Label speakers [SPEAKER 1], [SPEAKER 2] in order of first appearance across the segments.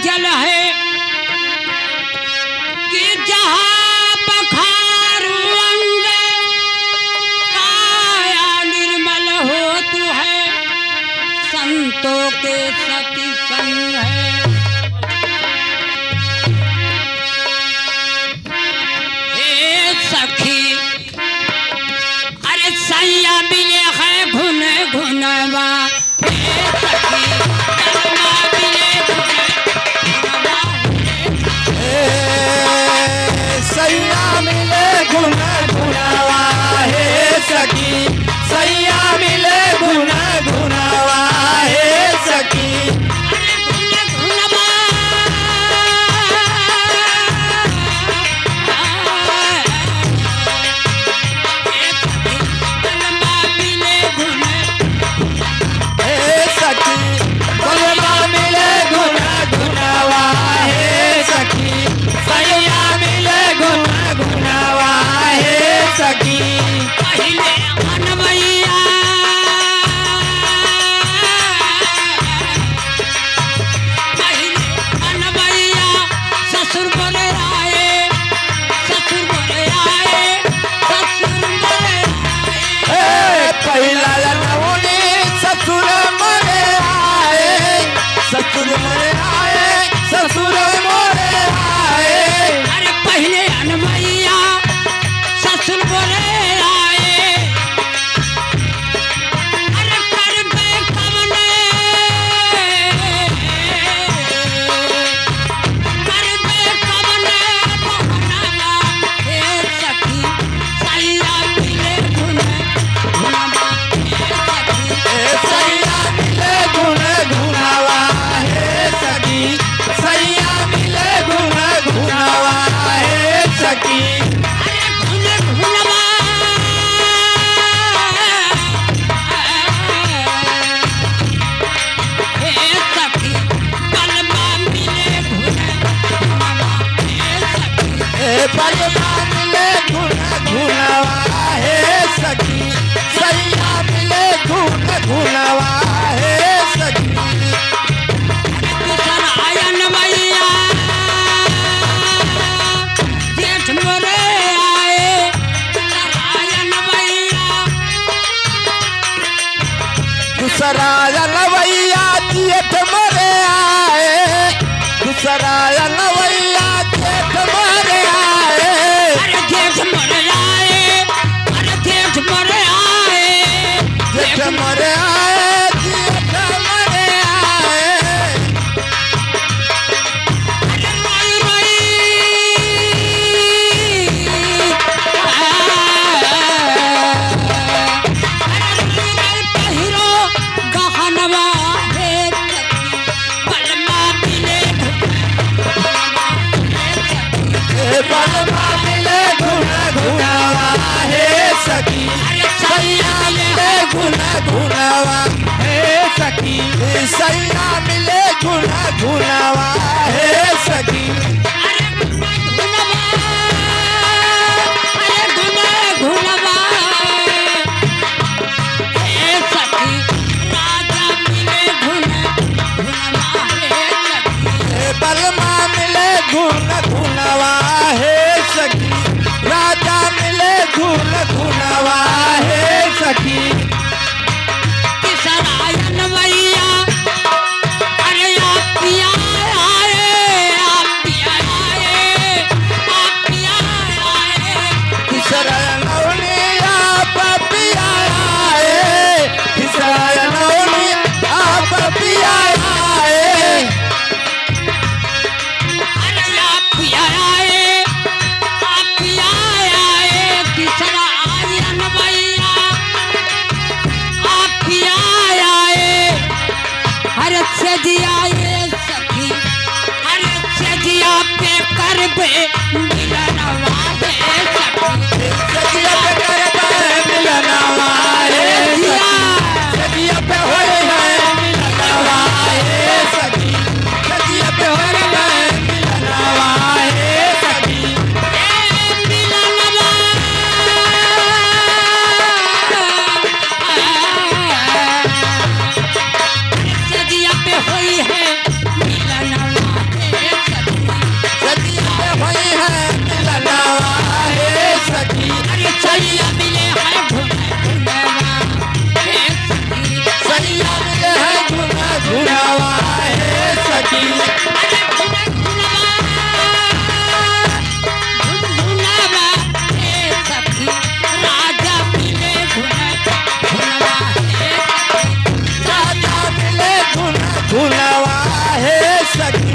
[SPEAKER 1] जल है कि जहाँ पखारू अंग काया निर्मल हो तू है संतों के सती संग है। हे सखी अरे सैया मिले है घुन घुनवा
[SPEAKER 2] सैया मिले घुन घुनवा हे सखी सैया मिले घुन घुनवा हे सखी। ससुर मोरे आए
[SPEAKER 1] अरे पहले अनमैया ससुर मोरे आए अरे कर बे कवने बहनावा हे सखी सैया मिले घुन घुनवा
[SPEAKER 2] हे सैया मिले घुन घुनवा हे सखी सैया मिले घुन घुनवा हे सखी।
[SPEAKER 1] अरे घुन घुनवा हे सखी पलमा मिले घुन घुनवा हे सखी।
[SPEAKER 2] पलमा मिले घुन घुनवा हे सखी सैया मिले घुन घुनवा हे सखी।
[SPEAKER 1] आयन मैया जेठ मोरे आए आयन मैया
[SPEAKER 2] दूसरा लवैया जेठ मोरे आए दूसरा लवैया जेठ मोरे आए
[SPEAKER 1] अरे जेठ मोरे आए अरे जेठ मोरे आए
[SPEAKER 2] जेठ मोरे आए जेठ मोरे आए।
[SPEAKER 1] अरे रोई रोई अरे रोई रोई पहिरो गहनवा हे सखी पलमा मिले घुनवा हे सखी।
[SPEAKER 2] पलमा मिले घुन घुनवा हे सखी सैया मिले घुन घुनवा हे सखी सैया मिले घुन घुनवा हे सखी।
[SPEAKER 1] अरे घुनवा अरे घुनवा हे सखी राजा मिले घुनवा हे सखी।
[SPEAKER 2] पलमा मिले घुन घुनवा हे सखी राजा मिले घुन घुनवा हे सखी।
[SPEAKER 1] किसरायन मैया अरे आप पिया
[SPEAKER 2] सखी
[SPEAKER 1] अरे धुना धुनवा हे सखी राजा मिले धुनवा हे
[SPEAKER 2] राजा मिले धुनवा हे सखी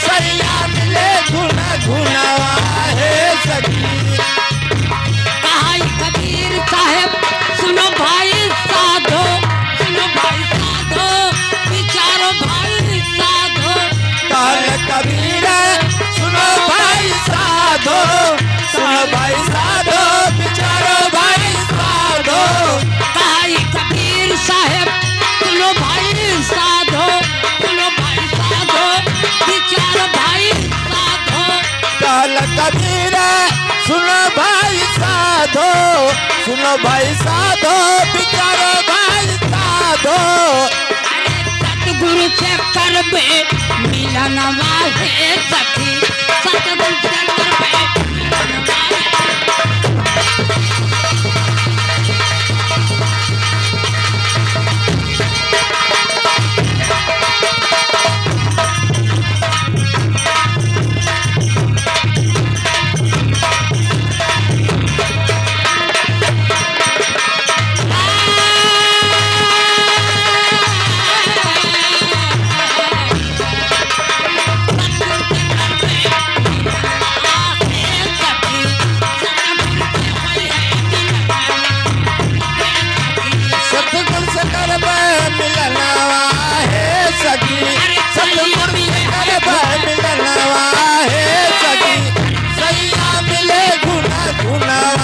[SPEAKER 2] सैया मिले धुनवा हे सखी
[SPEAKER 1] कहाई कबीर साहब सुनो भाई साधो विचारो भाई साधो
[SPEAKER 2] काल कबीरा सुनो भाई साधो बिचारो भाई साधो
[SPEAKER 1] कहाई कबीर साहब सुनो भाई साधो विचारो भाई साधो
[SPEAKER 2] काल कबीरा सुनो भाई साधो बिचारो भाई साधो
[SPEAKER 1] अरे सतगुरु से करबे मिलनवा हे सखी सतगुरु से करबे मिलनवा
[SPEAKER 2] सतगुरु से करबे मिलनवा हे सखी सतगुरु से करबे मिलनवा हे सखी सैया मिले धुनवा